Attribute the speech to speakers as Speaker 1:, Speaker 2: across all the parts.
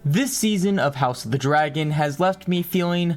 Speaker 1: This season of House of the Dragon has left me feeling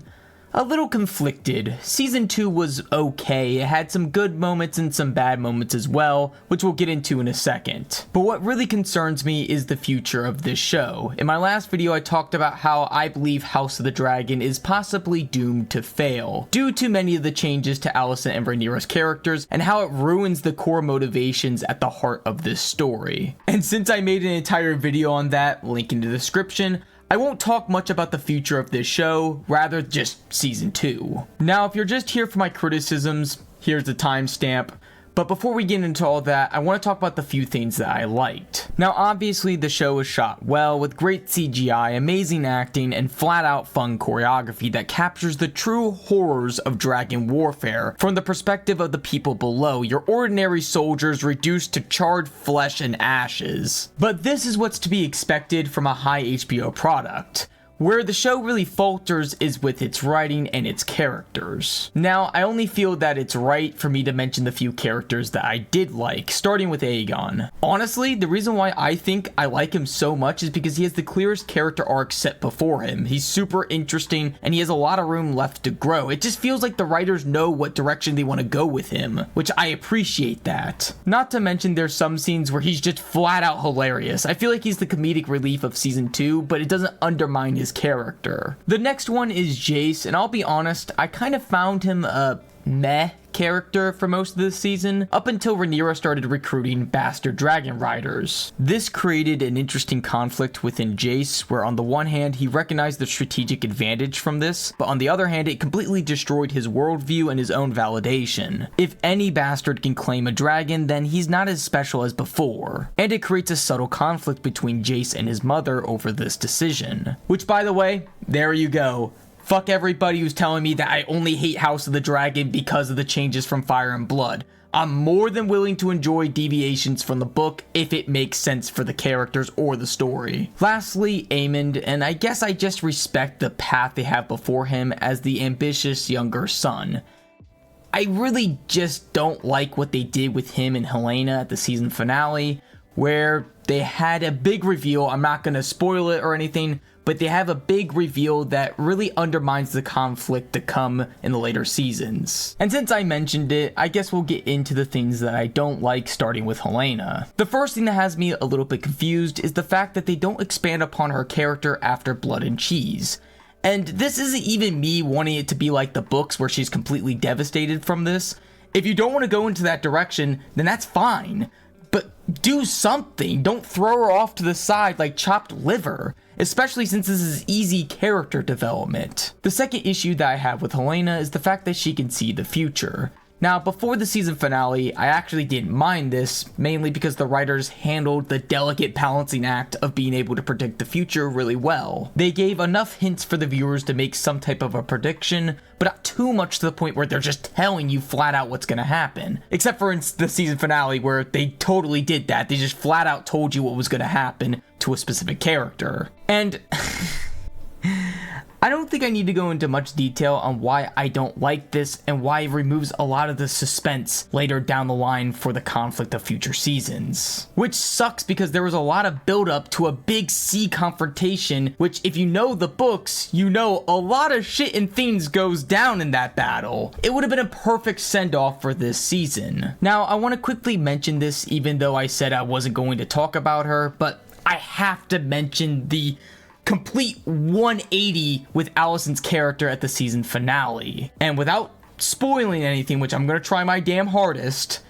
Speaker 1: a little conflicted. Season 2 was okay, it had some good moments and some bad moments as well, which we'll get into in a second. But what really concerns me is the future of this show. In my last video I talked about how I believe House of the Dragon is possibly doomed to fail, due to many of the changes to Alicent and Rhaenyra's characters, and how it ruins the core motivations at the heart of this story. And since I made an entire video on that, link in the description, I won't talk much about the future of this show, rather just season 2. Now, if you're just here for my criticisms, here's the timestamp. But before we get into all that, I want to talk about the few things that I liked. Now, obviously, the show is shot well, with great CGI, amazing acting, and flat-out fun choreography that captures the true horrors of dragon warfare from the perspective of the people below, your ordinary soldiers reduced to charred flesh and ashes. But this is what's to be expected from a high HBO product. Where the show really falters is with its writing and its characters. Now, I only feel that it's right for me to mention the few characters that I did like, starting with Aegon. Honestly, the reason why I think I like him so much is because he has the clearest character arc set before him. He's super interesting, and he has a lot of room left to grow. It just feels like the writers know what direction they want to go with him, which I appreciate that. Not to mention there's some scenes where he's just flat out hilarious. I feel like he's the comedic relief of season 2, but it doesn't undermine his character. The next one is Jace, and I'll be honest, I kind of found him a meh character for most of this season, up until Rhaenyra started recruiting bastard dragon riders. This created an interesting conflict within Jace, where on the one hand he recognized the strategic advantage from this, but on the other hand it completely destroyed his worldview and his own validation. If any bastard can claim a dragon, then he's not as special as before. And it creates a subtle conflict between Jace and his mother over this decision. Which, by the way, there you go. Fuck everybody who's telling me that I only hate House of the Dragon because of the changes from Fire and Blood. I'm more than willing to enjoy deviations from the book if it makes sense for the characters or the story. Lastly, Aemond, and I guess I just respect the path they have before him as the ambitious younger son. I really just don't like what they did with him and Helaena at the season finale, where they had a big reveal. I'm not going to spoil it or anything, but they have a big reveal that really undermines the conflict to come in the later seasons. And since I mentioned it, I guess we'll get into the things that I don't like, starting with Helaena. The first thing that has me a little bit confused is the fact that they don't expand upon her character after Blood and Cheese. And this isn't even me wanting it to be like the books where she's completely devastated from this. If you don't want to go into that direction, then that's fine. But do something. Don't throw her off to the side like chopped liver, especially since this is easy character development. The second issue that I have with Helaena is the fact that she can see the future. Now, before the season finale, I actually didn't mind this, mainly because the writers handled the delicate balancing act of being able to predict the future really well. They gave enough hints for the viewers to make some type of a prediction, but not too much to the point where they're just telling you flat out what's gonna happen. Except for in the season finale, where they totally did that. They just flat out told you what was gonna happen to a specific character. And I don't think I need to go into much detail on why I don't like this and why it removes a lot of the suspense later down the line for the conflict of future seasons. Which sucks because there was a lot of build up to a big sea confrontation, which if you know the books, you know a lot of shit and things goes down in that battle. It would have been a perfect send off for this season. Now, I want to quickly mention this even though I said I wasn't going to talk about her, but I have to mention the complete 180 with Alicent's character at the season finale. And without spoiling anything, which I'm gonna try my damn hardest,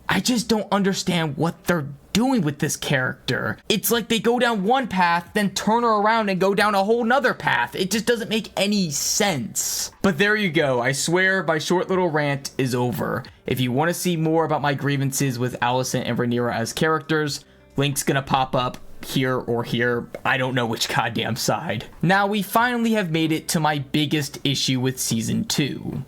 Speaker 1: I just don't understand what they're doing with this character. It's like they go down one path, then turn her around and go down a whole nother path. It just doesn't make any sense. But there you go. I swear my short little rant is over. If you want to see more about my grievances with Alicent and Rhaenyra as characters, link's gonna pop up here or here, I don't know which goddamn side. Now we finally have made it to my biggest issue with season 2.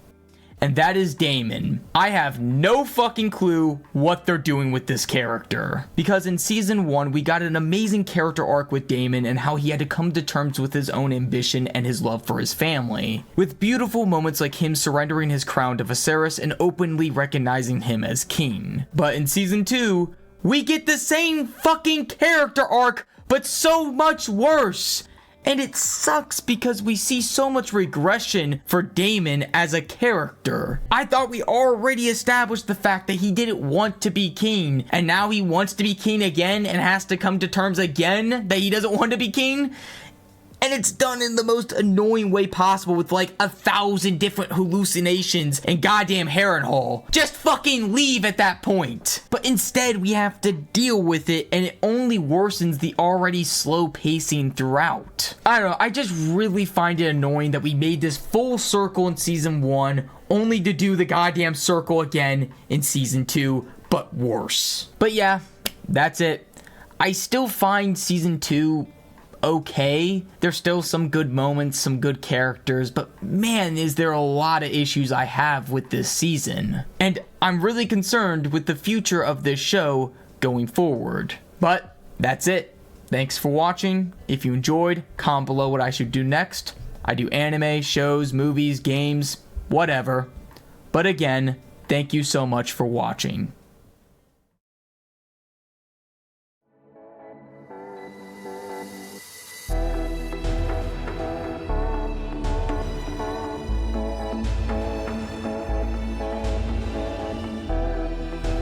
Speaker 1: And that is Daemon. I have no fucking clue what they're doing with this character. Because in season 1, we got an amazing character arc with Daemon and how he had to come to terms with his own ambition and his love for his family. With beautiful moments like him surrendering his crown to Viserys and openly recognizing him as king. But in season 2, we get the same fucking character arc, but so much worse. And it sucks because we see so much regression for Damon as a character. I thought we already established the fact that he didn't want to be king, and now he wants to be king again and has to come to terms again that he doesn't want to be king. And it's done in the most annoying way possible with like 1,000 different hallucinations and goddamn Harrenhal. Just fucking leave at that point. But instead we have to deal with it, and it only worsens the already slow pacing throughout. I don't know, I just really find it annoying that we made this full circle in season 1 only to do the goddamn circle again in season 2, but worse. But yeah, that's it. I still find season 2 okay. There's still some good moments, some good characters, but man, is there a lot of issues I have with this season. And I'm really concerned with the future of this show going forward. But that's it. Thanks for watching. If you enjoyed, comment below what I should do next. I do anime, shows, movies, games, whatever. But again, thank you so much for watching.